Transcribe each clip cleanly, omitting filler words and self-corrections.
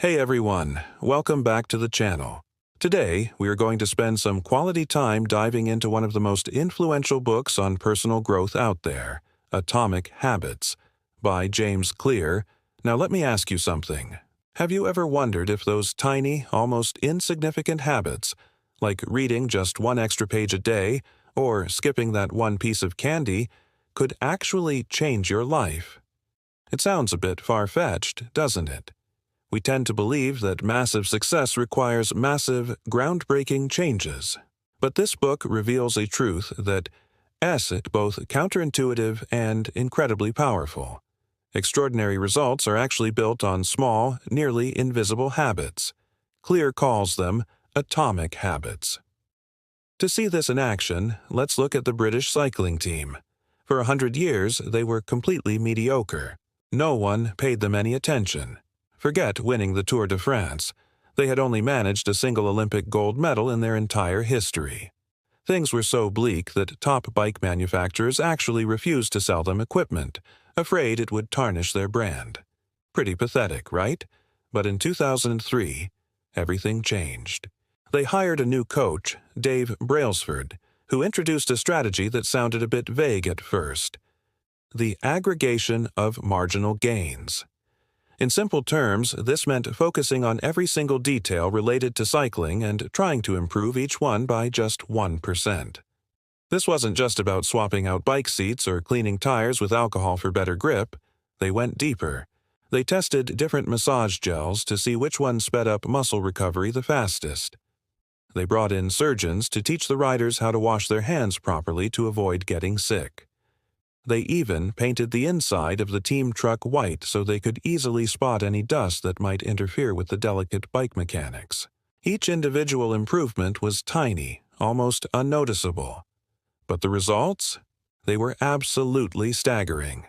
Hey everyone, welcome back to the channel. Today, we are going to spend some quality time diving into one of the most influential books on personal growth out there, Atomic Habits, by James Clear. Now let me ask you something. Have you ever wondered if those tiny, almost insignificant habits, like reading just one extra page a day or skipping that one piece of candy, could actually change your life? It sounds a bit far-fetched, doesn't it? We tend to believe that massive success requires massive, groundbreaking changes. But this book reveals a truth that is both counterintuitive and incredibly powerful. Extraordinary results are actually built on small, nearly invisible habits. Clear calls them atomic habits. To see this in action, let's look at the British cycling team. For 100 years, they were completely mediocre. No one paid them any attention. Forget winning the Tour de France. They had only managed a single Olympic gold medal in their entire history. Things were so bleak that top bike manufacturers actually refused to sell them equipment, afraid it would tarnish their brand. Pretty pathetic, right? But in 2003, everything changed. They hired a new coach, Dave Brailsford, who introduced a strategy that sounded a bit vague at first: the aggregation of marginal gains. In simple terms, this meant focusing on every single detail related to cycling and trying to improve each one by just 1%. This wasn't just about swapping out bike seats or cleaning tires with alcohol for better grip. They went deeper. They tested different massage gels to see which one sped up muscle recovery the fastest. They brought in surgeons to teach the riders how to wash their hands properly to avoid getting sick. They even painted the inside of the team truck white so they could easily spot any dust that might interfere with the delicate bike mechanics. Each individual improvement was tiny, almost unnoticeable. But the results? They were absolutely staggering.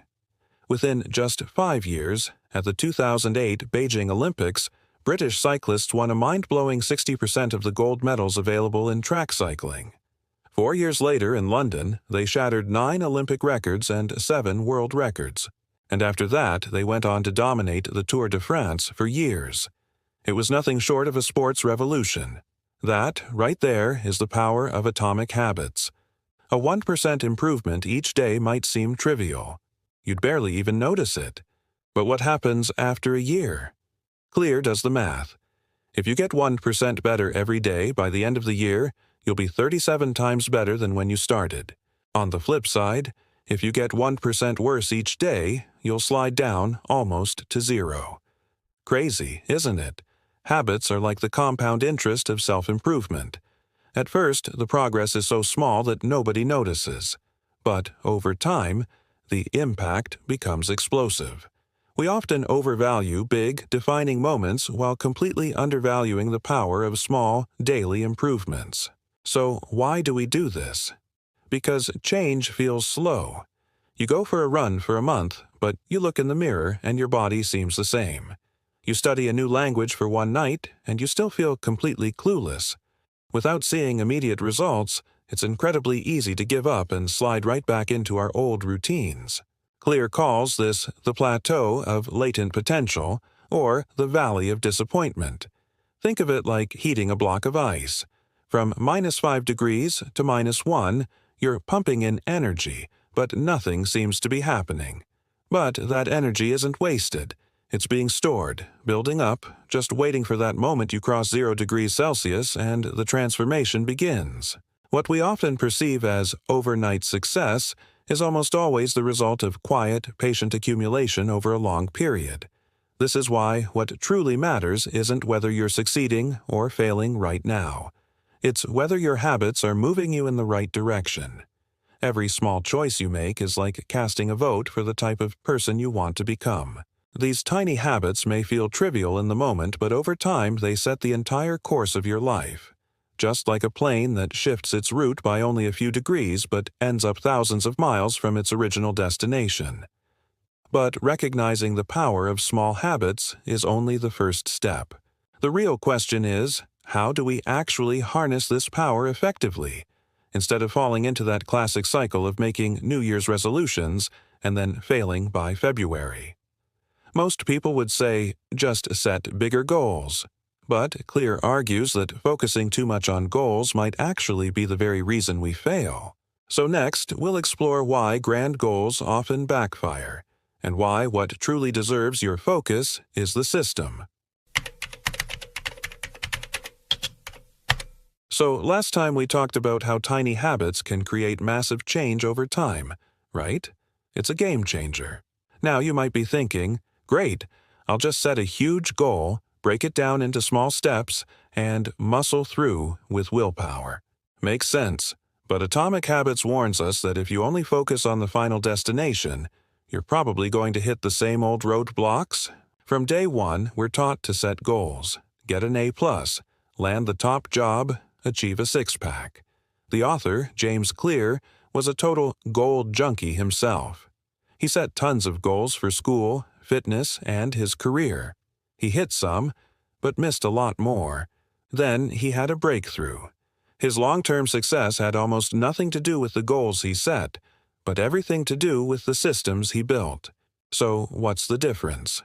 Within just 5 years, at the 2008 Beijing Olympics, British cyclists won a mind-blowing 60% of the gold medals available in track cycling. 4 years later in London, they shattered 9 Olympic records and 7 world records. And after that, they went on to dominate the Tour de France for years. It was nothing short of a sports revolution. That, right there, is the power of atomic habits. A 1% improvement each day might seem trivial. You'd barely even notice it. But what happens after a year? Clear does the math. If you get 1% better every day by the end of the year, you'll be 37 times better than when you started. On the flip side, if you get 1% worse each day, you'll slide down almost to zero. Crazy, isn't it? Habits are like the compound interest of self-improvement. At first, the progress is so small that nobody notices. But over time, the impact becomes explosive. We often overvalue big, defining moments while completely undervaluing the power of small, daily improvements. So why do we do this? Because change feels slow. You go for a run for a month, but you look in the mirror and your body seems the same. You study a new language for one night and you still feel completely clueless. Without seeing immediate results, it's incredibly easy to give up and slide right back into our old routines. Clear calls this the plateau of latent potential, or the valley of disappointment. Think of it like heating a block of ice. From -5 degrees to -1, you're pumping in energy, but nothing seems to be happening. But that energy isn't wasted. It's being stored, building up, just waiting for that moment you cross 0 degrees Celsius and the transformation begins. What we often perceive as overnight success is almost always the result of quiet, patient accumulation over a long period. This is why what truly matters isn't whether you're succeeding or failing right now. It's whether your habits are moving you in the right direction. Every small choice you make is like casting a vote for the type of person you want to become. These tiny habits may feel trivial in the moment, but over time they set the entire course of your life. Just like a plane that shifts its route by only a few degrees but ends up thousands of miles from its original destination. But recognizing the power of small habits is only the first step. The real question is, how do we actually harness this power effectively, instead of falling into that classic cycle of making New Year's resolutions and then failing by February? Most people would say, just set bigger goals. But Clear argues that focusing too much on goals might actually be the very reason we fail. So next, we'll explore why grand goals often backfire, and why what truly deserves your focus is the system. So last time we talked about how tiny habits can create massive change over time, right? It's a game changer. Now you might be thinking, great, I'll just set a huge goal, break it down into small steps, and muscle through with willpower. Makes sense, but Atomic Habits warns us that if you only focus on the final destination, you're probably going to hit the same old roadblocks. From day one, we're taught to set goals, get an A+, land the top job, achieve a six-pack. The author, James Clear, was a total goal junkie himself. He set tons of goals for school, fitness, and his career. He hit some, but missed a lot more. Then he had a breakthrough. His long-term success had almost nothing to do with the goals he set, but everything to do with the systems he built. So what's the difference?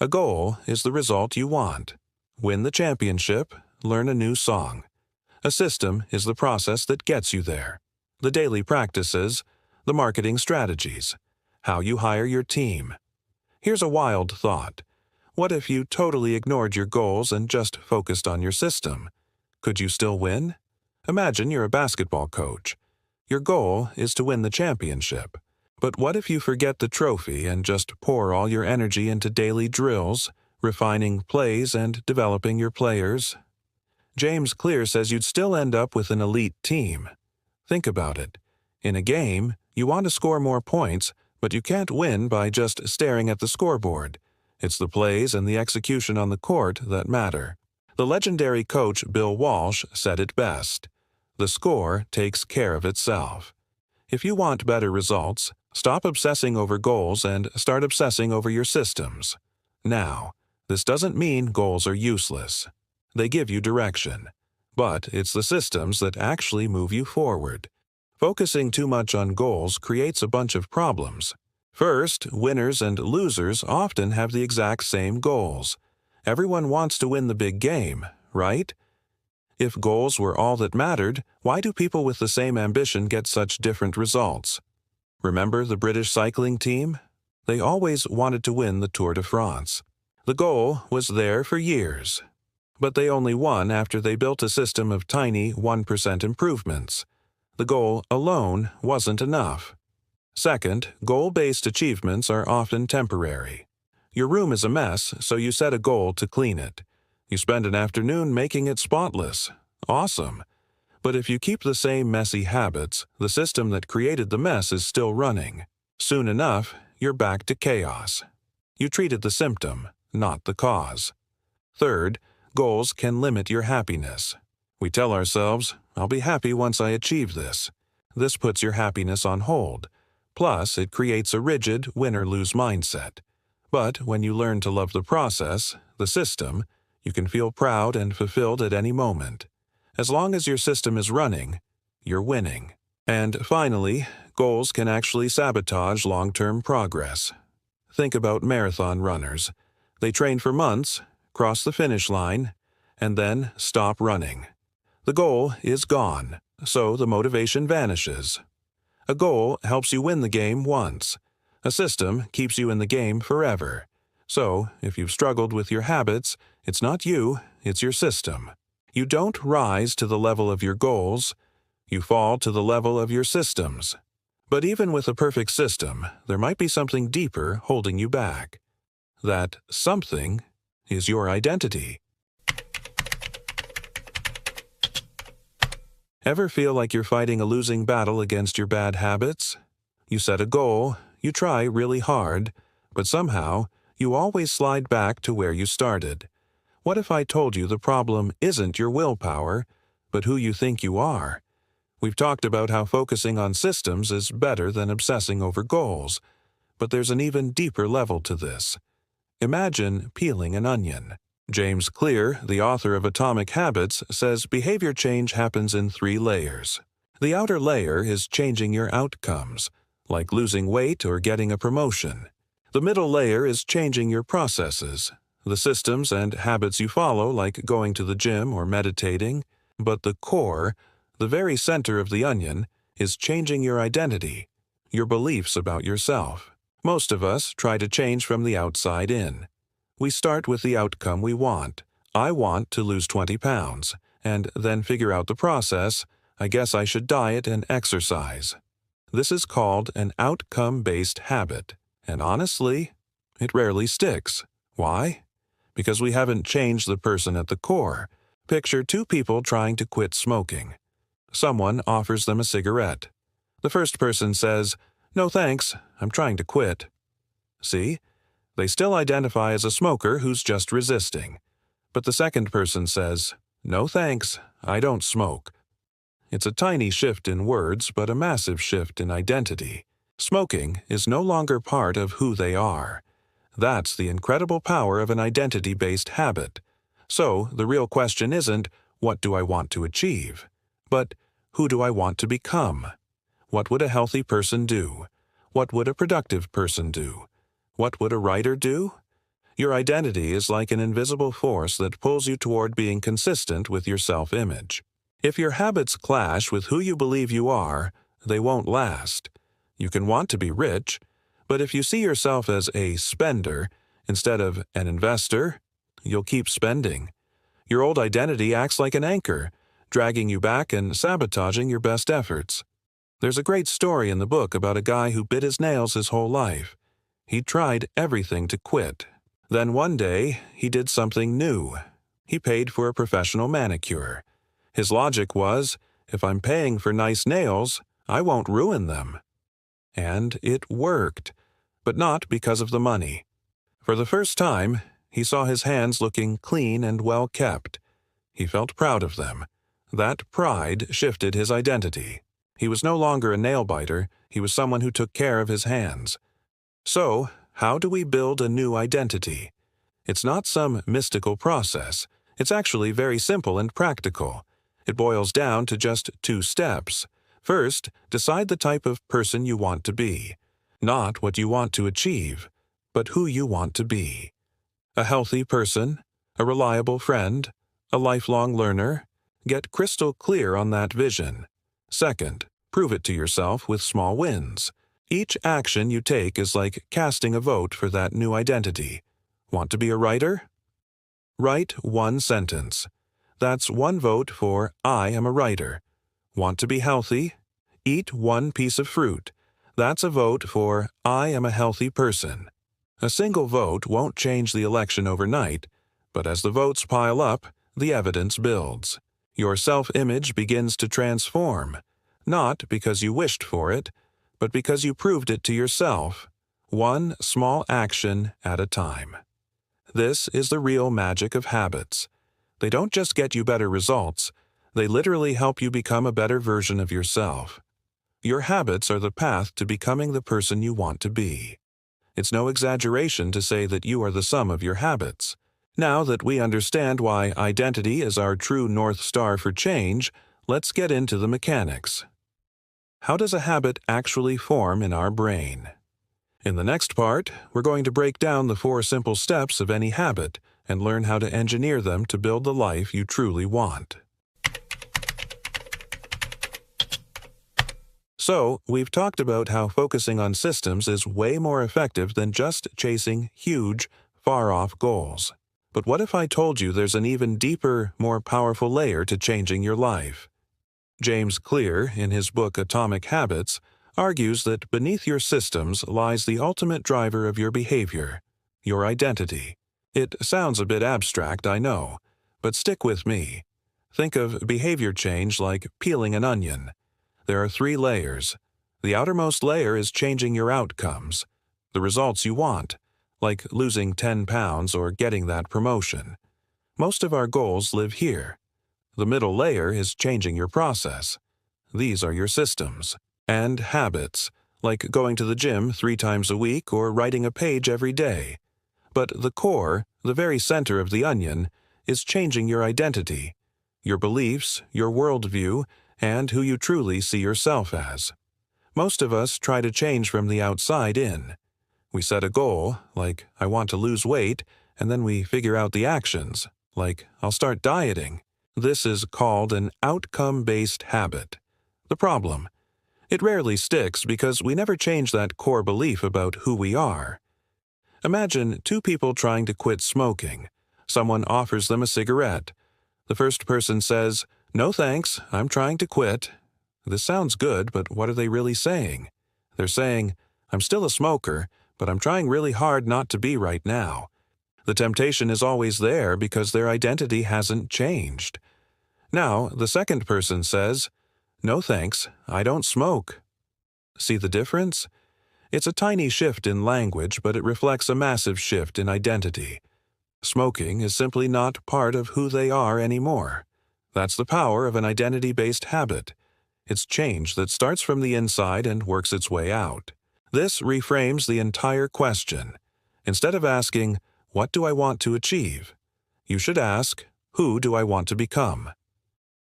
A goal is the result you want. Win the championship, learn a new song. A system is the process that gets you there. The daily practices, the marketing strategies, how you hire your team. Here's a wild thought. What if you totally ignored your goals and just focused on your system? Could you still win? Imagine you're a basketball coach. Your goal is to win the championship. But what if you forget the trophy and just pour all your energy into daily drills, refining plays and developing your players? James Clear says you'd still end up with an elite team. Think about it. In a game, you want to score more points, but you can't win by just staring at the scoreboard. It's the plays and the execution on the court that matter. The legendary coach Bill Walsh said it best. The score takes care of itself. If you want better results, stop obsessing over goals and start obsessing over your systems. Now, this doesn't mean goals are useless. They give you direction. But it's the systems that actually move you forward. Focusing too much on goals creates a bunch of problems. First, winners and losers often have the exact same goals. Everyone wants to win the big game, right? If goals were all that mattered, why do people with the same ambition get such different results? Remember the British cycling team? They always wanted to win the Tour de France. The goal was there for years. But they only won after they built a system of tiny 1% improvements. The goal alone wasn't enough. Second, goal-based achievements are often temporary. Your room is a mess, so you set a goal to clean it. You spend an afternoon making it spotless. Awesome. But if you keep the same messy habits, the system that created the mess is still running. Soon enough, you're back to chaos. You treated the symptom, not the cause. Third, goals can limit your happiness. We tell ourselves, I'll be happy once I achieve this. This puts your happiness on hold. Plus, it creates a rigid win-or-lose mindset. But when you learn to love the process, the system, you can feel proud and fulfilled at any moment. As long as your system is running, you're winning. And finally, goals can actually sabotage long-term progress. Think about marathon runners. They train for months, cross the finish line, and then stop running. The goal is gone, so the motivation vanishes. A goal helps you win the game once. A system keeps you in the game forever. So, if you've struggled with your habits, it's not you, it's your system. You don't rise to the level of your goals, you fall to the level of your systems. But even with a perfect system, there might be something deeper holding you back. That something is your identity. Ever feel like you're fighting a losing battle against your bad habits? You set a goal, you try really hard, but somehow, you always slide back to where you started. What if I told you the problem isn't your willpower, but who you think you are? We've talked about how focusing on systems is better than obsessing over goals, but there's an even deeper level to this. Imagine peeling an onion. James Clear, the author of Atomic Habits, says behavior change happens in 3 layers. The outer layer is changing your outcomes, like losing weight or getting a promotion. The middle layer is changing your processes, the systems and habits you follow, like going to the gym or meditating. But the core, the very center of the onion, is changing your identity, your beliefs about yourself. Most of us try to change from the outside in. We start with the outcome we want. I want to lose 20 pounds, and then figure out the process. I guess I should diet and exercise. This is called an outcome-based habit, and honestly, it rarely sticks. Why? Because we haven't changed the person at the core. Picture two people trying to quit smoking. Someone offers them a cigarette. The first person says, "No thanks, I'm trying to quit." See? They still identify as a smoker who's just resisting. But the second person says, "No thanks, I don't smoke." It's a tiny shift in words, but a massive shift in identity. Smoking is no longer part of who they are. That's the incredible power of an identity-based habit. So, the real question isn't, what do I want to achieve? But, who do I want to become? What would a healthy person do? What would a productive person do? What would a writer do? Your identity is like an invisible force that pulls you toward being consistent with your self-image. If your habits clash with who you believe you are, they won't last. You can want to be rich, but if you see yourself as a spender instead of an investor, you'll keep spending. Your old identity acts like an anchor, dragging you back and sabotaging your best efforts. There's a great story in the book about a guy who bit his nails his whole life. He tried everything to quit. Then one day, he did something new. He paid for a professional manicure. His logic was, if I'm paying for nice nails, I won't ruin them. And it worked, but not because of the money. For the first time, he saw his hands looking clean and well kept. He felt proud of them. That pride shifted his identity. He was no longer a nail biter, he was someone who took care of his hands. So, how do we build a new identity? It's not some mystical process. It's actually very simple and practical. It boils down to just 2 steps. First, decide the type of person you want to be. Not what you want to achieve, but who you want to be. A healthy person, a reliable friend, a lifelong learner. Get crystal clear on that vision. Second, prove it to yourself with small wins. Each action you take is like casting a vote for that new identity. Want to be a writer? Write 1 sentence. That's 1 vote for I am a writer. Want to be healthy? Eat 1 piece of fruit. That's a vote for I am a healthy person. A single vote won't change the election overnight, but as the votes pile up, the evidence builds. Your self-image begins to transform, not because you wished for it, but because you proved it to yourself, 1 small action at a time. This is the real magic of habits. They don't just get you better results, they literally help you become a better version of yourself. Your habits are the path to becoming the person you want to be. It's no exaggeration to say that you are the sum of your habits. Now that we understand why identity is our true North Star for change, let's get into the mechanics. How does a habit actually form in our brain? In the next part, we're going to break down the 4 simple steps of any habit and learn how to engineer them to build the life you truly want. So, we've talked about how focusing on systems is way more effective than just chasing huge, far-off goals. But what if I told you there's an even deeper, more powerful layer to changing your life? James Clear, in his book Atomic Habits, argues that beneath your systems lies the ultimate driver of your behavior, your identity. It sounds a bit abstract, I know, but stick with me. Think of behavior change like peeling an onion. There are 3 layers. The outermost layer is changing your outcomes, the results you want, like losing 10 pounds or getting that promotion. Most of our goals live here. The middle layer is changing your process. These are your systems. And habits, like going to the gym 3 times a week or writing a page every day. But the core, the very center of the onion, is changing your identity, your beliefs, your worldview, and who you truly see yourself as. Most of us try to change from the outside in. We set a goal, like I want to lose weight, and then we figure out the actions, like I'll start dieting. This is called an outcome-based habit. The problem: it rarely sticks because we never change that core belief about who we are. Imagine two people trying to quit smoking. Someone offers them a cigarette. The first person says, "No thanks, I'm trying to quit." This sounds good, but what are they really saying? They're saying, "I'm still a smoker, but I'm trying really hard not to be right now." The temptation is always there because their identity hasn't changed. Now, the second person says, "No thanks, I don't smoke." See the difference? It's a tiny shift in language, but it reflects a massive shift in identity. Smoking is simply not part of who they are anymore. That's the power of an identity-based habit. It's change that starts from the inside and works its way out. This reframes the entire question. Instead of asking, "What do I want to achieve?" you should ask, "Who do I want to become?"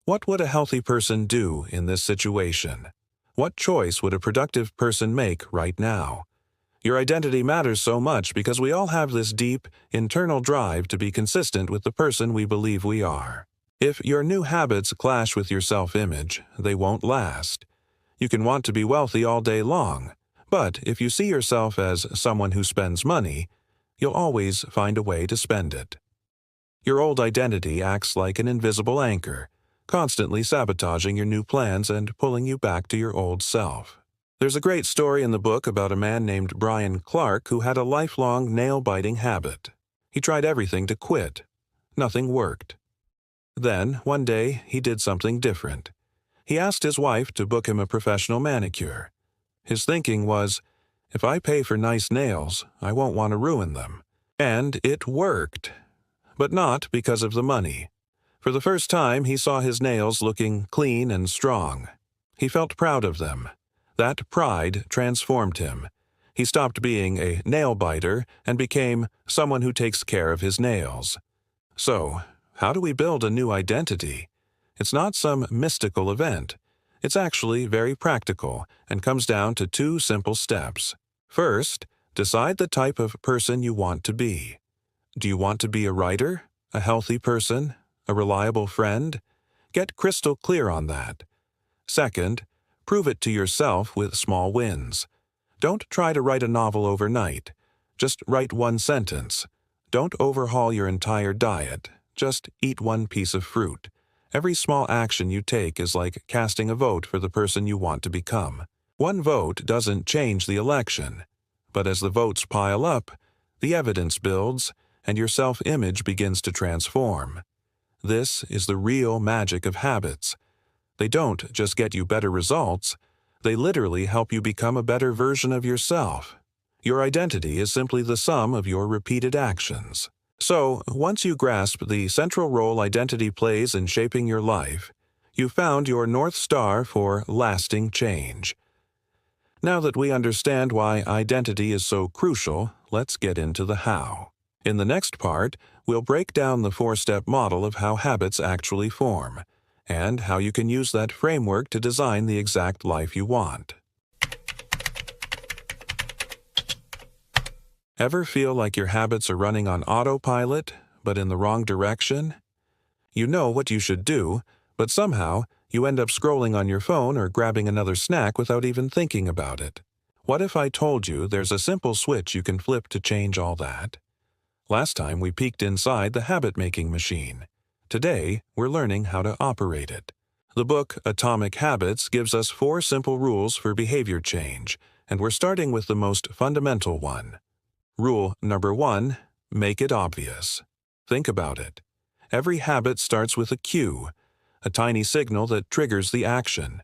What would a healthy person do in this situation? What choice would a productive person make right now? Your identity matters so much because we all have this deep, internal drive to be consistent with the person we believe we are. If your new habits clash with your self-image, they won't last. You can want to be wealthy all day long, but if you see yourself as someone who spends money, you'll always find a way to spend it. Your old identity acts like an invisible anchor, constantly sabotaging your new plans and pulling you back to your old self. There's a great story in the book about a man named Brian Clark who had a lifelong nail-biting habit. He tried everything to quit. Nothing worked. Then, one day, he did something different. He asked his wife to book him a professional manicure. His thinking was, if I pay for nice nails, I won't want to ruin them. And it worked. But not because of the money. For the first time, he saw his nails looking clean and strong. He felt proud of them. That pride transformed him. He stopped being a nail-biter and became someone who takes care of his nails. So, how do we build a new identity? It's not some mystical event. It's actually very practical and comes down to two simple steps. First, decide the type of person you want to be. Do you want to be a writer, a healthy person, a reliable friend? Get crystal clear on that. Second, prove it to yourself with small wins. Don't try to write a novel overnight. Just write one sentence. Don't overhaul your entire diet. Just eat one piece of fruit. Every small action you take is like casting a vote for the person you want to become. One vote doesn't change the election, but as the votes pile up, the evidence builds, and your self-image begins to transform. This is the real magic of habits. They don't just get you better results, they literally help you become a better version of yourself. Your identity is simply the sum of your repeated actions. So, once you grasp the central role identity plays in shaping your life, you've found your North Star for lasting change. Now that we understand why identity is so crucial, let's get into the how. In the next part, we'll break down the four-step model of how habits actually form, and how you can use that framework to design the exact life you want. Ever feel like your habits are running on autopilot, but in the wrong direction? You know what you should do, but somehow you end up scrolling on your phone or grabbing another snack without even thinking about it. What if I told you there's a simple switch you can flip to change all that? Last time we peeked inside the habit-making machine. Today, we're learning how to operate it. The book Atomic Habits gives us 4 simple rules for behavior change, and we're starting with the most fundamental one. Rule number 1, make it obvious. Think about it. Every habit starts with a cue, a tiny signal that triggers the action.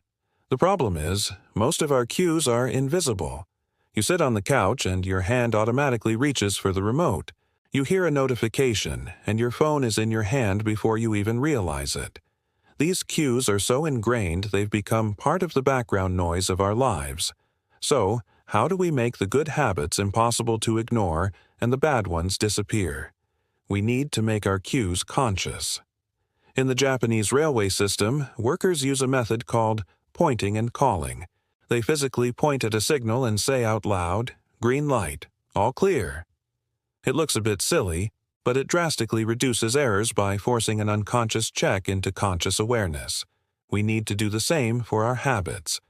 The problem is, most of our cues are invisible. You sit on the couch and your hand automatically reaches for the remote. You hear a notification, and your phone is in your hand before you even realize it. These cues are so ingrained they've become part of the background noise of our lives. So, how do we make the good habits impossible to ignore and the bad ones disappear? We need to make our cues conscious. In the Japanese railway system, workers use a method called pointing and calling. They physically point at a signal and say out loud, "Green light," all clear. It looks a bit silly, but it drastically reduces errors by forcing an unconscious check into conscious awareness. We need to do the same for our habits.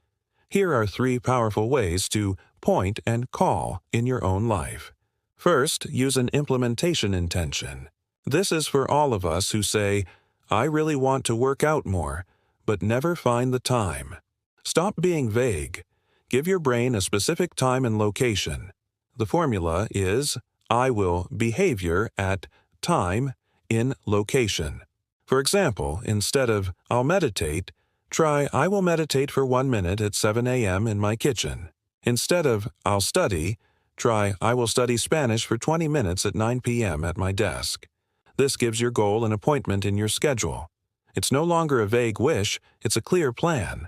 Here are 3 powerful ways to point and call in your own life. First, use an implementation intention. This is for all of us who say, "I really want to work out more," but never find the time. Stop being vague. Give your brain a specific time and location. The formula is I will behavior at time in location. For example, instead of I'll meditate, try I will meditate for 1 minute at 7 a.m. in my kitchen. Instead of I'll study, try I will study Spanish for 20 minutes at 9 p.m. at my desk. This gives your goal an appointment in your schedule. It's no longer a vague wish, it's a clear plan.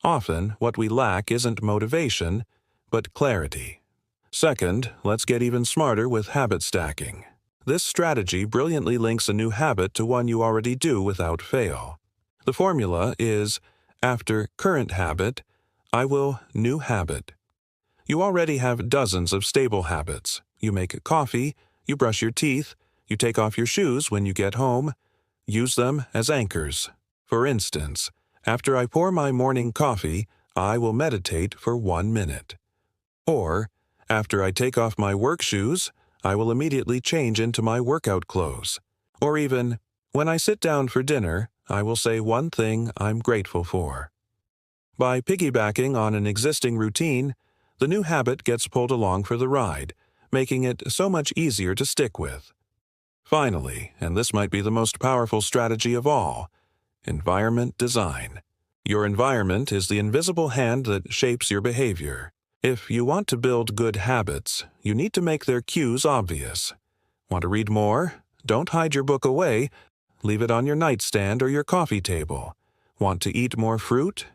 Often, what we lack isn't motivation, but clarity. Second, let's get even smarter with habit stacking. This strategy brilliantly links a new habit to one you already do without fail. The formula is, after current habit, I will new habit. You already have dozens of stable habits. You make coffee, you brush your teeth, you take off your shoes when you get home. Use them as anchors. For instance, after I pour my morning coffee, I will meditate for 1 minute. Or, after I take off my work shoes, I will immediately change into my workout clothes. Or even, when I sit down for dinner, I will say one thing I'm grateful for. By piggybacking on an existing routine, the new habit gets pulled along for the ride, making it so much easier to stick with. Finally, and this might be the most powerful strategy of all, environment design. Your environment is the invisible hand that shapes your behavior. If you want to build good habits, you need to make their cues obvious. Want to read more? Don't hide your book away. Leave it on your nightstand or your coffee table. Want to eat more fruit?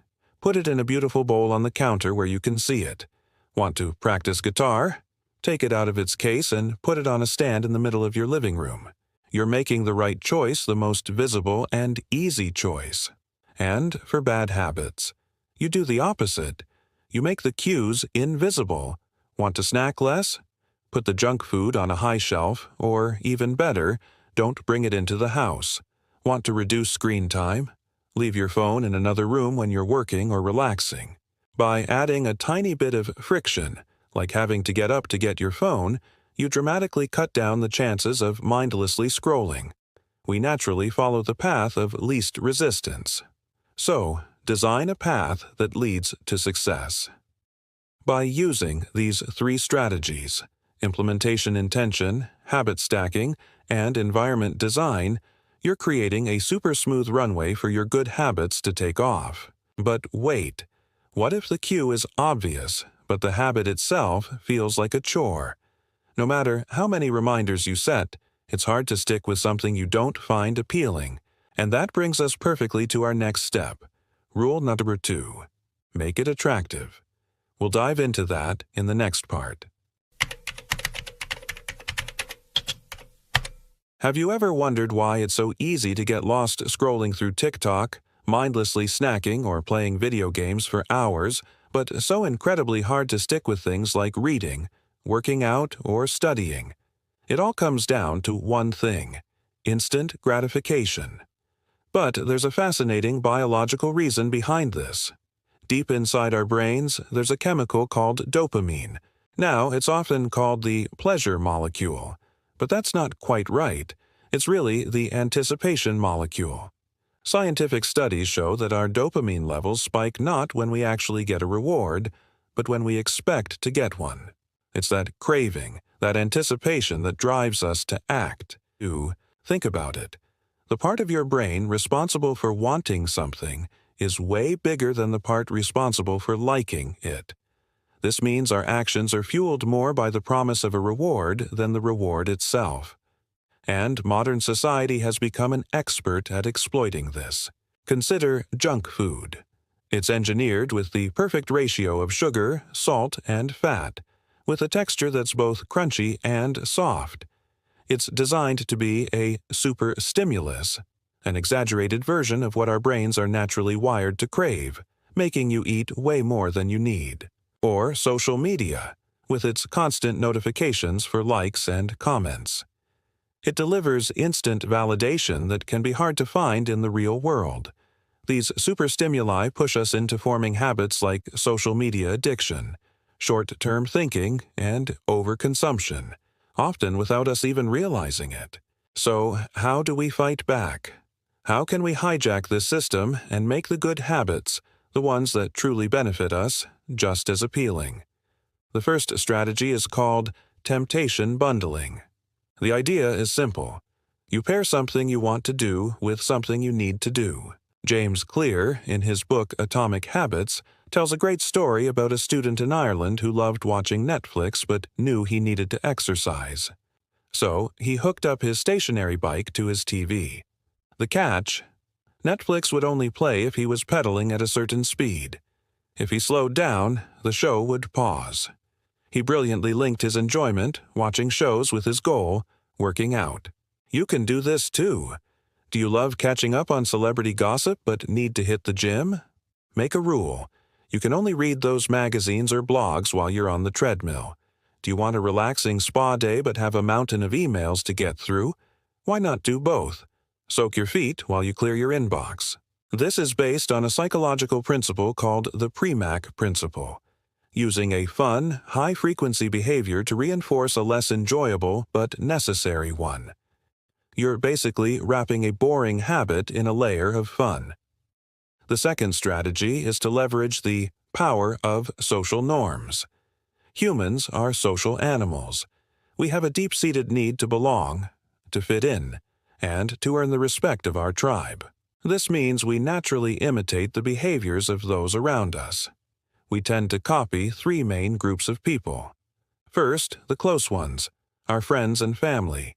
Put it in a beautiful bowl on the counter where you can see it. Want to practice guitar? Take it out of its case and put it on a stand in the middle of your living room. You're making the right choice the most visible and easy choice. And for bad habits, you do the opposite. You make the cues invisible. Want to snack less? Put the junk food on a high shelf, or even better, don't bring it into the house. Want to reduce screen time? Leave your phone in another room when you're working or relaxing. By adding a tiny bit of friction, like having to get up to get your phone, you dramatically cut down the chances of mindlessly scrolling. We naturally follow the path of least resistance. So, design a path that leads to success. By using these 3 strategies, implementation intention, habit stacking, and environment design, you're creating a super smooth runway for your good habits to take off. But wait, what if the cue is obvious, but the habit itself feels like a chore? No matter how many reminders you set, it's hard to stick with something you don't find appealing. And that brings us perfectly to our next step. Rule number 2. Make it attractive. We'll dive into that in the next part. Have you ever wondered why it's so easy to get lost scrolling through TikTok, mindlessly snacking or playing video games for hours, but so incredibly hard to stick with things like reading, working out, or studying? It all comes down to one thing: instant gratification. But there's a fascinating biological reason behind this. Deep inside our brains, there's a chemical called dopamine. Now, it's often called the pleasure molecule. But that's not quite right. It's really the anticipation molecule. Scientific studies show that our dopamine levels spike not when we actually get a reward, but when we expect to get one. It's that craving, that anticipation that drives us to act. Think about it. The part of your brain responsible for wanting something is way bigger than the part responsible for liking it. This means our actions are fueled more by the promise of a reward than the reward itself. And modern society has become an expert at exploiting this. Consider junk food. It's engineered with the perfect ratio of sugar, salt, and fat, with a texture that's both crunchy and soft. It's designed to be a super stimulus, an exaggerated version of what our brains are naturally wired to crave, making you eat way more than you need. Or social media. with its constant notifications for likes and comments. It delivers instant validation that can be hard to find in the real world. These superstimuli push us into forming habits like social media addiction, short-term thinking, and overconsumption, often without us even realizing it. So, how do we fight back? How can we hijack this system and make the good habits, the ones that truly benefit us, just as appealing? The first strategy is called temptation bundling. The idea is simple. You pair something you want to do with something you need to do. James Clear, in his book Atomic Habits, tells a great story about a student in Ireland who loved watching Netflix but knew he needed to exercise. So, he hooked up his stationary bike to his TV. The catch? Netflix would only play if he was pedaling at a certain speed. If he slowed down, the show would pause. He brilliantly linked his enjoyment, watching shows, with his goal, working out. You can do this too. Do you love catching up on celebrity gossip but need to hit the gym? Make a rule. You can only read those magazines or blogs while you're on the treadmill. Do you want a relaxing spa day but have a mountain of emails to get through? Why not do both? Soak your feet while you clear your inbox. This is based on a psychological principle called the Premack principle, using a fun, high-frequency behavior to reinforce a less enjoyable but necessary one. You're basically wrapping a boring habit in a layer of fun. The second strategy is to leverage the power of social norms. Humans are social animals. We have a deep-seated need to belong, to fit in, and to earn the respect of our tribe. This means we naturally imitate the behaviors of those around us. We tend to copy three main groups of people. First, the close ones, our friends and family.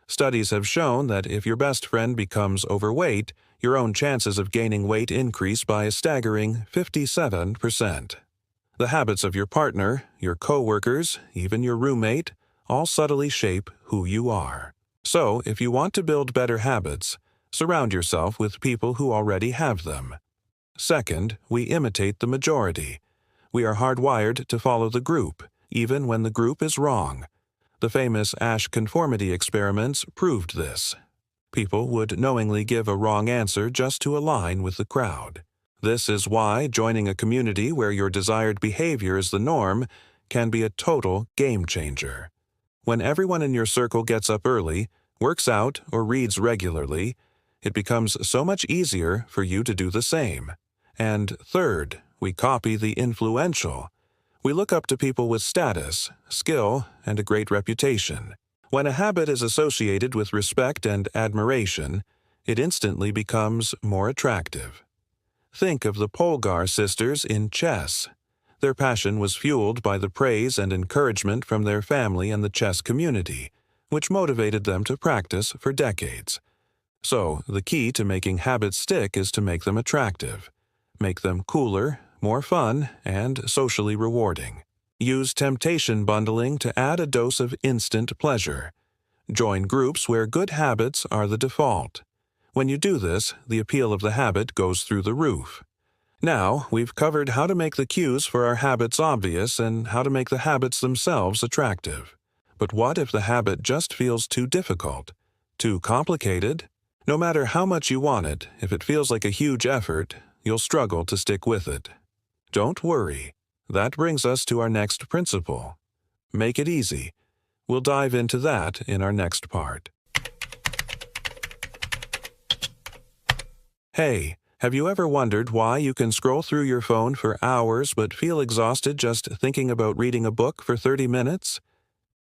Studies have shown that if your best friend becomes overweight, your own chances of gaining weight increase by a staggering 57%. The habits of your partner, your coworkers, even your roommate, all subtly shape who you are. So, if you want to build better habits, surround yourself with people who already have them. Second, we imitate the majority. We are hardwired to follow the group, even when the group is wrong. The famous Asch conformity experiments proved this. People would knowingly give a wrong answer just to align with the crowd. This is why joining a community where your desired behavior is the norm can be a total game changer. When everyone in your circle gets up early, works out, or reads regularly, it becomes so much easier for you to do the same. And third, we copy the influential. We look up to people with status, skill, and a great reputation. When a habit is associated with respect and admiration, it instantly becomes more attractive. Think of the Polgar sisters in chess. Their passion was fueled by the praise and encouragement from their family and the chess community, which motivated them to practice for decades. So, the key to making habits stick is to make them attractive. Make them cooler, more fun, and socially rewarding. Use temptation bundling to add a dose of instant pleasure. Join groups where good habits are the default. When you do this, the appeal of the habit goes through the roof. Now, we've covered how to make the cues for our habits obvious and how to make the habits themselves attractive. But what if the habit just feels too difficult? Too complicated? No matter how much you want it, if it feels like a huge effort, you'll struggle to stick with it. Don't worry. That brings us to our next principle. Make it easy. We'll dive into that in our next part. Hey, have you ever wondered why you can scroll through your phone for hours but feel exhausted just thinking about reading a book for 30 minutes?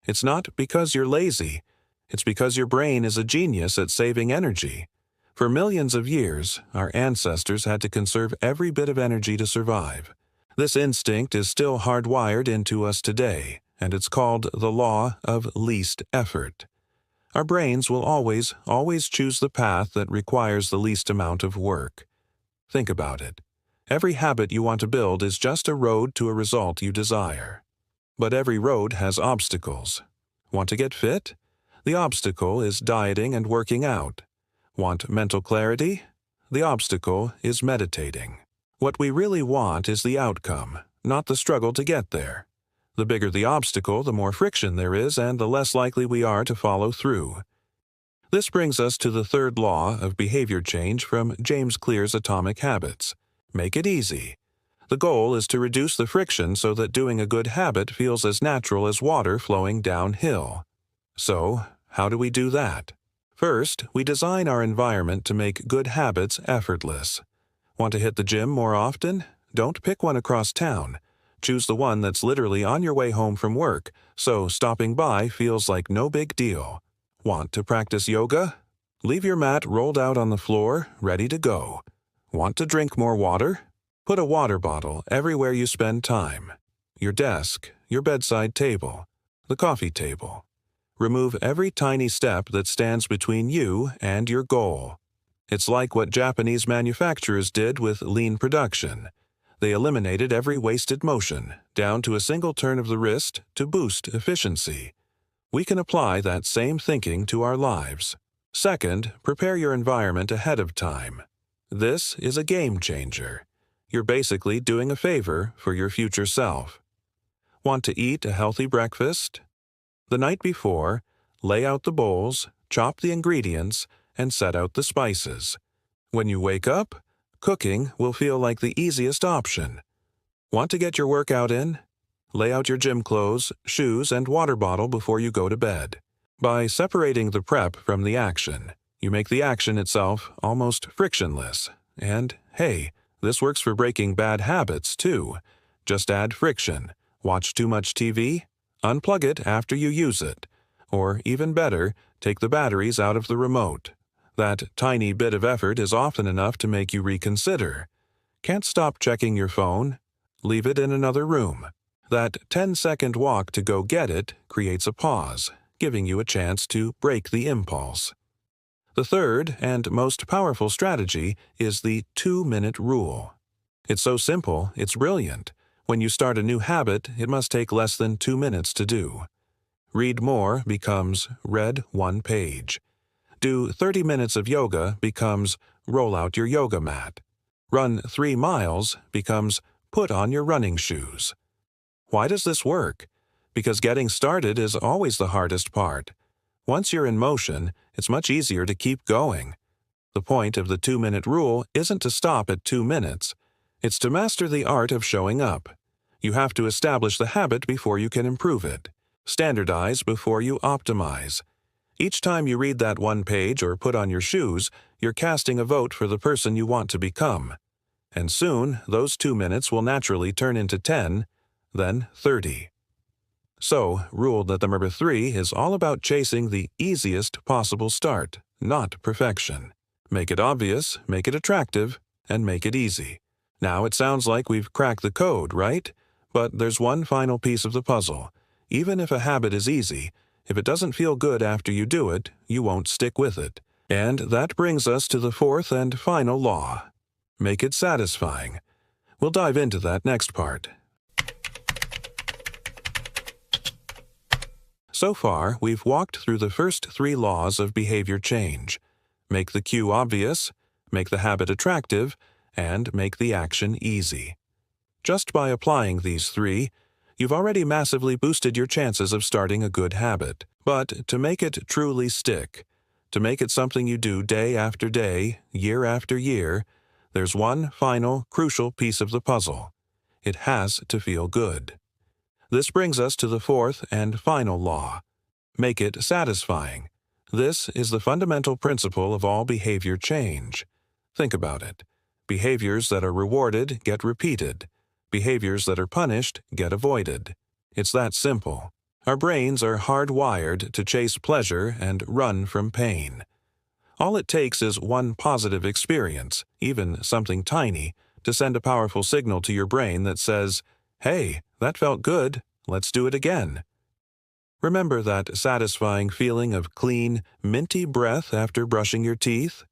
It's not because you're lazy. It's because your brain is a genius at saving energy. For millions of years, our ancestors had to conserve every bit of energy to survive. This instinct is still hardwired into us today, and it's called the law of least effort. Our brains will always choose the path that requires the least amount of work. Think about it. Every habit you want to build is just a road to a result you desire. But every road has obstacles. Want to get fit? The obstacle is dieting and working out. Want mental clarity? The obstacle is meditating. What we really want is the outcome, not the struggle to get there. The bigger the obstacle, the more friction there is and the less likely we are to follow through. This brings us to the third law of behavior change from James Clear's Atomic Habits. Make it easy. The goal is to reduce the friction so that doing a good habit feels as natural as water flowing downhill. So, how do we do that? First, we design our environment to make good habits effortless. Want to hit the gym more often? Don't pick one across town. Choose the one that's literally on your way home from work, so stopping by feels like no big deal. Want to practice yoga? Leave your mat rolled out on the floor, ready to go. Want to drink more water? Put a water bottle everywhere you spend time. Your desk, your bedside table, the coffee table. Remove every tiny step that stands between you and your goal. It's like what Japanese manufacturers did with lean production. They eliminated every wasted motion, down to a single turn of the wrist to boost efficiency. We can apply that same thinking to our lives. Second, prepare your environment ahead of time. This is a game changer. You're basically doing a favor for your future self. Want to eat a healthy breakfast? The night before, lay out the bowls, chop the ingredients, and set out the spices. When you wake up, cooking will feel like the easiest option. Want to get your workout in? Lay out your gym clothes, shoes, and water bottle before you go to bed. By separating the prep from the action, you make the action itself almost frictionless. And, hey, this works for breaking bad habits, too. Just add friction. Watch too much TV? Unplug it after you use it. Or, even better, take the batteries out of the remote. That tiny bit of effort is often enough to make you reconsider. Can't stop checking your phone? Leave it in another room. That 10-second walk to go get it creates a pause, giving you a chance to break the impulse. The third and most powerful strategy is the 2-minute rule. It's so simple, it's brilliant. When you start a new habit, it must take less than 2 minutes to do. Read more becomes read 1 page. Do 30 minutes of yoga becomes roll out your yoga mat. Run 3 miles becomes put on your running shoes. Why does this work? Because getting started is always the hardest part. Once you're in motion, it's much easier to keep going. The point of the 2-minute rule isn't to stop at 2 minutes. It's to master the art of showing up. You have to establish the habit before you can improve it. Standardize before you optimize. Each time you read that 1 page or put on your shoes, you're casting a vote for the person you want to become. And soon, those 2 minutes will naturally turn into 10, then 30. So, rule that number 3 is all about chasing the easiest possible start, not perfection. Make it obvious, make it attractive, and make it easy. Now it sounds like we've cracked the code, right? But there's one final piece of the puzzle. Even if a habit is easy, if it doesn't feel good after you do it, you won't stick with it. And that brings us to the fourth and final law. Make it satisfying. We'll dive into that next part. So far, we've walked through the first 3 laws of behavior change. Make the cue obvious, make the habit attractive, and make the action easy. Just by applying these 3, you've already massively boosted your chances of starting a good habit. But to make it truly stick, to make it something you do day after day, year after year, there's one final, crucial piece of the puzzle. It has to feel good. This brings us to the fourth and final law. Make it satisfying. This is the fundamental principle of all behavior change. Think about it. Behaviors that are rewarded get repeated. Behaviors that are punished get avoided. It's that simple. Our brains are hardwired to chase pleasure and run from pain. All it takes is one positive experience, even something tiny, to send a powerful signal to your brain that says, "Hey, that felt good, let's do it again." Remember that satisfying feeling of clean, minty breath after brushing your teeth?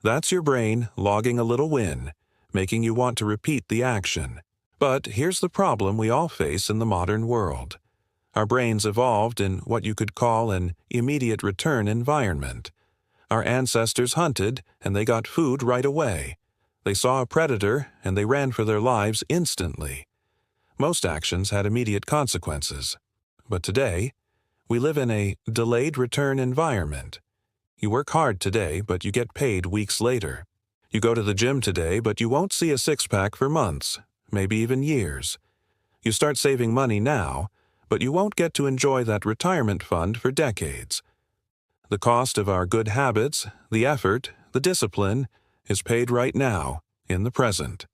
That's your brain logging a little win, making you want to repeat the action. But here's the problem we all face in the modern world. Our brains evolved in what you could call an immediate return environment. Our ancestors hunted, and they got food right away. They saw a predator, and they ran for their lives instantly. Most actions had immediate consequences. But today, we live in a delayed return environment. You work hard today, but you get paid weeks later. You go to the gym today, but you won't see a six-pack for months, maybe even years. You start saving money now, but you won't get to enjoy that retirement fund for decades. The cost of our good habits, the effort, the discipline, is paid right now, in the present.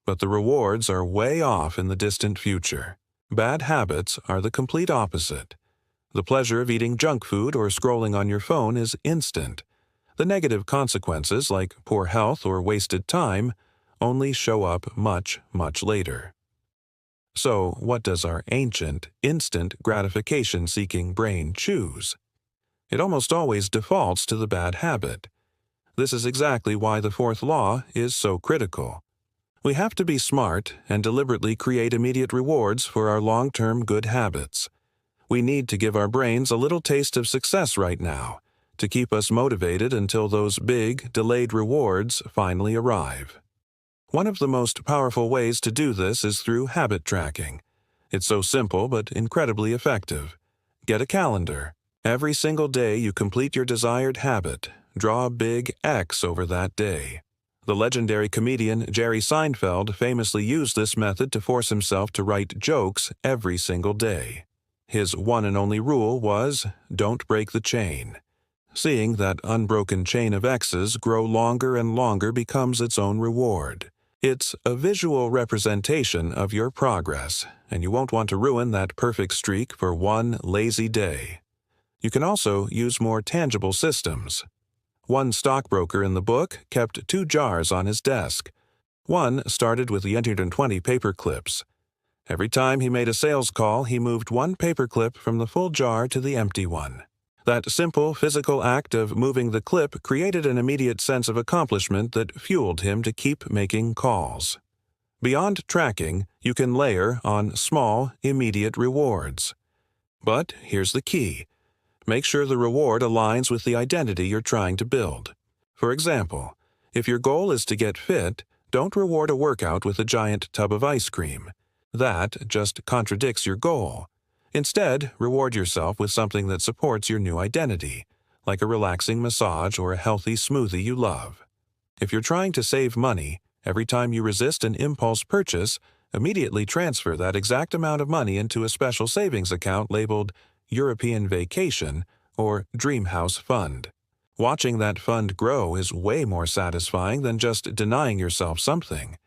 But the rewards are way off in the distant future. Bad habits are the complete opposite. The pleasure of eating junk food or scrolling on your phone is instant. The negative consequences, like poor health or wasted time, only show up much, much later. So, what does our ancient, instant gratification-seeking brain choose? It almost always defaults to the bad habit. This is exactly why the fourth law is so critical. We have to be smart and deliberately create immediate rewards for our long-term good habits. We need to give our brains a little taste of success right now to keep us motivated until those big, delayed rewards finally arrive. One of the most powerful ways to do this is through habit tracking. It's so simple but incredibly effective. Get a calendar. Every single day you complete your desired habit, draw a big X over that day. The legendary comedian Jerry Seinfeld famously used this method to force himself to write jokes every single day. His one and only rule was, don't break the chain. Seeing that unbroken chain of X's grow longer and longer becomes its own reward. It's a visual representation of your progress, and you won't want to ruin that perfect streak for one lazy day. You can also use more tangible systems. One stockbroker in the book kept 2 jars on his desk. One started with the 120 paper clips. Every time he made a sales call, he moved 1 paperclip from the full jar to the empty one. That simple physical act of moving the clip created an immediate sense of accomplishment that fueled him to keep making calls. Beyond tracking, you can layer on small, immediate rewards. But here's the key. Make sure the reward aligns with the identity you're trying to build. For example, if your goal is to get fit, don't reward a workout with a giant tub of ice cream. That just contradicts your goal. Instead, reward yourself with something that supports your new identity, like a relaxing massage or a healthy smoothie you love. If you're trying to save money, every time you resist an impulse purchase, immediately transfer that exact amount of money into a special savings account labeled European Vacation or Dream House Fund. Watching that fund grow is way more satisfying than just denying yourself something.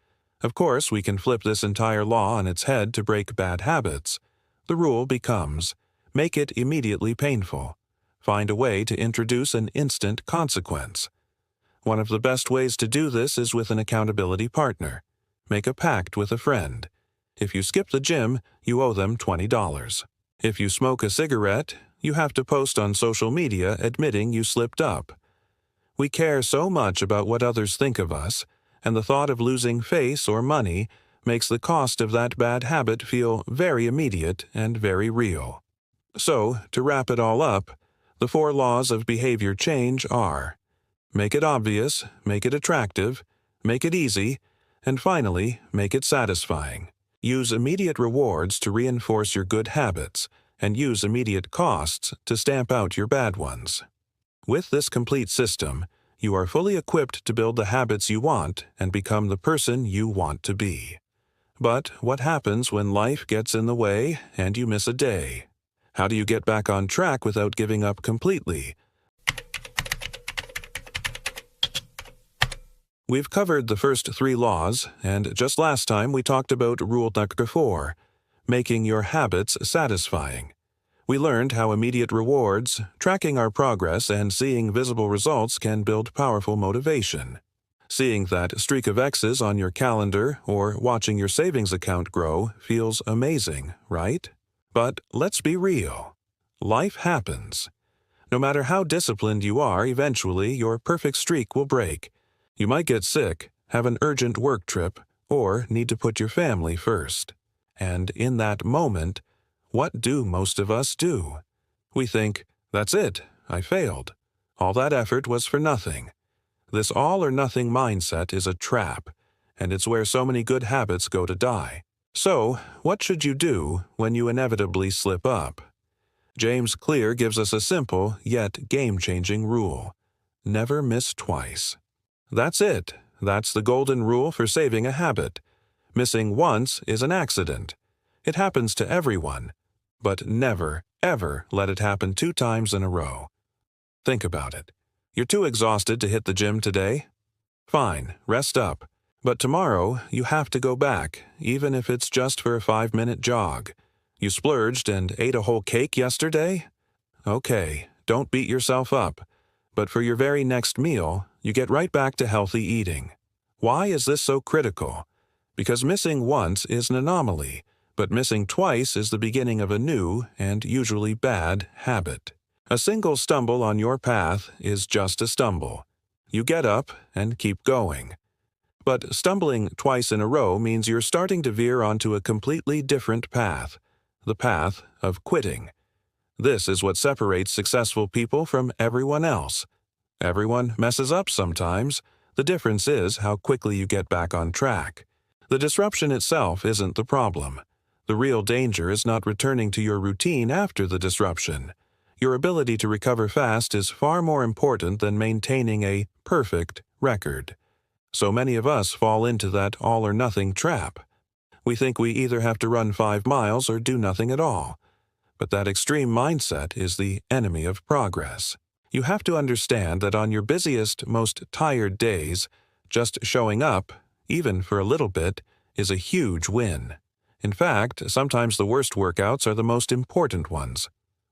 Of course, we can flip this entire law on its head to break bad habits. The rule becomes, make it immediately painful. Find a way to introduce an instant consequence. One of the best ways to do this is with an accountability partner. Make a pact with a friend. If you skip the gym, you owe them $20. If you smoke a cigarette, you have to post on social media admitting you slipped up. We care so much about what others think of us, and the thought of losing face or money makes the cost of that bad habit feel very immediate and very real. So, to wrap it all up, the 4 laws of behavior change are: make it obvious, make it attractive, make it easy, and finally, make it satisfying. Use immediate rewards to reinforce your good habits, and use immediate costs to stamp out your bad ones. With this complete system, you are fully equipped to build the habits you want and become the person you want to be. But what happens when life gets in the way and you miss a day? How do you get back on track without giving up completely? We've covered the first 3 laws, and just last time we talked about rule number 4, making your habits satisfying. We learned how immediate rewards, tracking our progress, and seeing visible results can build powerful motivation. Seeing that streak of X's on your calendar or watching your savings account grow feels amazing, right? But let's be real. Life happens. No matter how disciplined you are, eventually your perfect streak will break. You might get sick, have an urgent work trip, or need to put your family first. And in that moment, what do most of us do? We think, that's it, I failed. All that effort was for nothing. This all-or-nothing mindset is a trap, and it's where so many good habits go to die. So, what should you do when you inevitably slip up? James Clear gives us a simple yet game-changing rule. Never miss twice. That's it. That's the golden rule for saving a habit. Missing once is an accident. It happens to everyone. But never, ever let it happen 2 times in a row. Think about it. You're too exhausted to hit the gym today? Fine, rest up. But tomorrow, you have to go back, even if it's just for a 5-minute jog. You splurged and ate a whole cake yesterday? Okay, don't beat yourself up. But for your very next meal, you get right back to healthy eating. Why is this so critical? Because missing once is an anomaly, but missing twice is the beginning of a new, and usually bad, habit. A single stumble on your path is just a stumble. You get up and keep going. But stumbling twice in a row means you're starting to veer onto a completely different path, the path of quitting. This is what separates successful people from everyone else. Everyone messes up sometimes. The difference is how quickly you get back on track. The disruption itself isn't the problem. The real danger is not returning to your routine after the disruption. Your ability to recover fast is far more important than maintaining a perfect record. So many of us fall into that all-or-nothing trap. We think we either have to run 5 miles or do nothing at all. But that extreme mindset is the enemy of progress. You have to understand that on your busiest, most tired days, just showing up, even for a little bit, is a huge win. In fact, sometimes the worst workouts are the most important ones.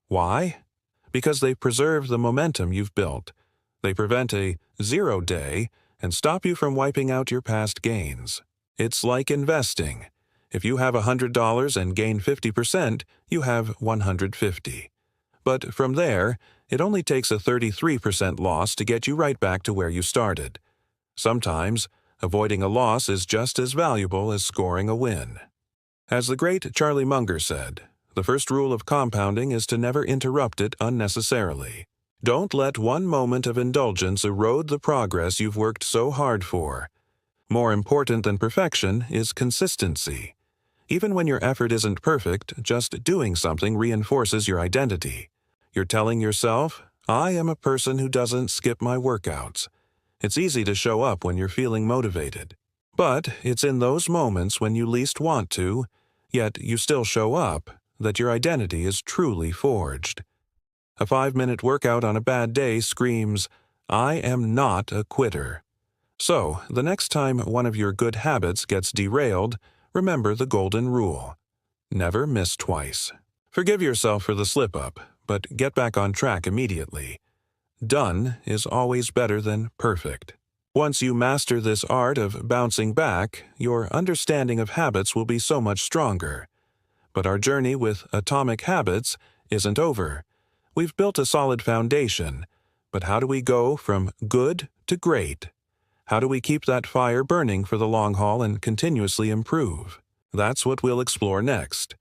Why? Because they preserve the momentum you've built. They prevent a 0 day and stop you from wiping out your past gains. It's like investing. If you have $100 and gain 50%, you have $150. But from there, it only takes a 33% loss to get you right back to where you started. Sometimes, avoiding a loss is just as valuable as scoring a win. As the great Charlie Munger said, the first rule of compounding is to never interrupt it unnecessarily. Don't let one moment of indulgence erode the progress you've worked so hard for. More important than perfection is consistency. Even when your effort isn't perfect, just doing something reinforces your identity. You're telling yourself, I am a person who doesn't skip my workouts. It's easy to show up when you're feeling motivated. But it's in those moments when you least want to, yet you still show up, that your identity is truly forged. A 5-minute workout on a bad day screams, I am not a quitter. So, the next time one of your good habits gets derailed, remember the golden rule. Never miss twice. Forgive yourself for the slip-up, but get back on track immediately. Done is always better than perfect. Once you master this art of bouncing back, your understanding of habits will be so much stronger. But our journey with Atomic Habits isn't over. We've built a solid foundation, but how do we go from good to great? How do we keep that fire burning for the long haul and continuously improve? That's what we'll explore next.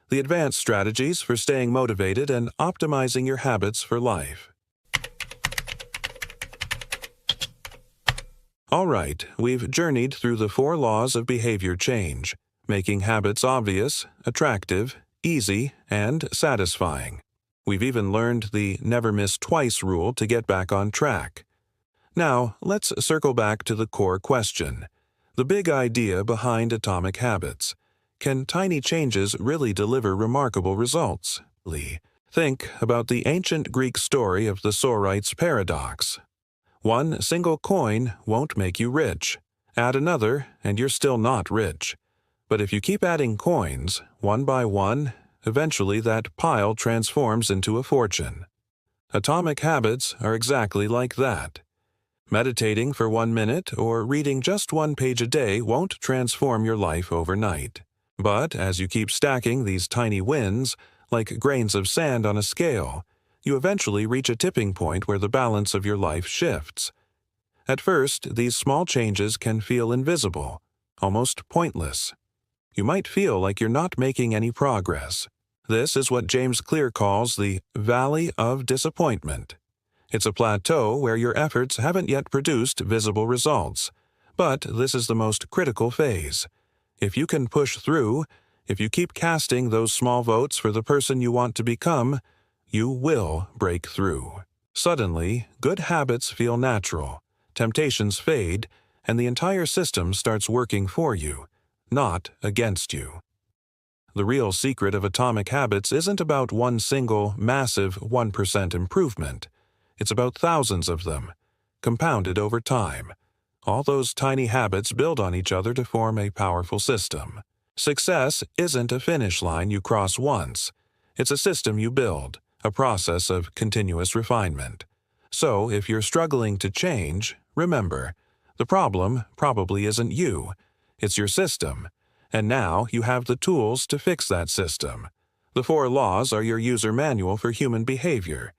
The advanced strategies for staying motivated and optimizing your habits for life. All right, we've journeyed through the 4 laws of behavior change, making habits obvious, attractive, easy, and satisfying. We've even learned the never miss twice rule to get back on track. Now, let's circle back to the core question, the big idea behind Atomic Habits. Can tiny changes really deliver remarkable results? Think about the ancient Greek story of the Sorite's paradox. One single coin won't make you rich. Add another, and you're still not rich. But if you keep adding coins, one by one, eventually that pile transforms into a fortune. Atomic habits are exactly like that. Meditating for 1 minute or reading just 1 page a day won't transform your life overnight. But as you keep stacking these tiny wins, like grains of sand on a scale, you eventually reach a tipping point where the balance of your life shifts. At first, these small changes can feel invisible, almost pointless. You might feel like you're not making any progress. This is what James Clear calls the Valley of Disappointment. It's a plateau where your efforts haven't yet produced visible results. But this is the most critical phase. If you can push through, if you keep casting those small votes for the person you want to become, you will break through. Suddenly, good habits feel natural, temptations fade, and the entire system starts working for you, not against you. The real secret of atomic habits isn't about one single, massive 1% improvement. It's about thousands of them, compounded over time. All those tiny habits build on each other to form a powerful system. Success isn't a finish line you cross once. It's a system you build, a process of continuous refinement. So, if you're struggling to change, remember, the problem probably isn't you, it's your system. And now you have the tools to fix that system. The 4 laws are your user manual for human behavior.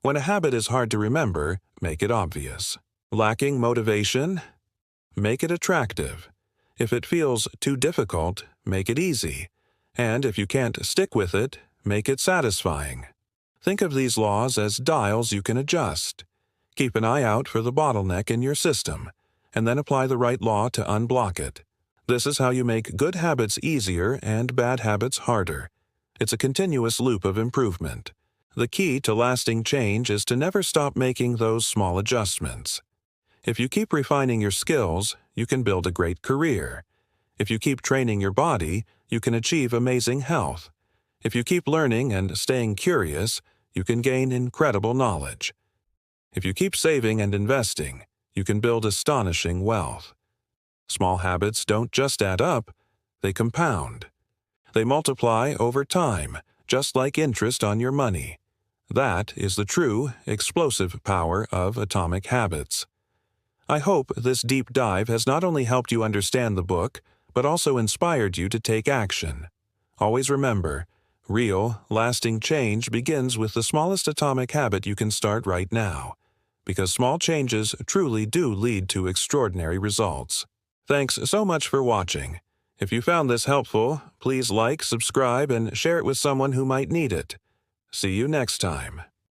When a habit is hard to remember, make it obvious. Lacking motivation? Make it attractive. If it feels too difficult, make it easy. And if you can't stick with it, make it satisfying. Think of these laws as dials you can adjust. Keep an eye out for the bottleneck in your system, and then apply the right law to unblock it. This is how you make good habits easier and bad habits harder. It's a continuous loop of improvement. The key to lasting change is to never stop making those small adjustments. If you keep refining your skills, you can build a great career. If you keep training your body, you can achieve amazing health. If you keep learning and staying curious, you can gain incredible knowledge. If you keep saving and investing, you can build astonishing wealth. Small habits don't just add up, they compound. They multiply over time, just like interest on your money. That is the true, explosive power of atomic habits. I hope this deep dive has not only helped you understand the book, but also inspired you to take action. Always remember, real, lasting change begins with the smallest atomic habit you can start right now, because small changes truly do lead to extraordinary results. Thanks so much for watching. If you found this helpful, please like, subscribe, and share it with someone who might need it. See you next time.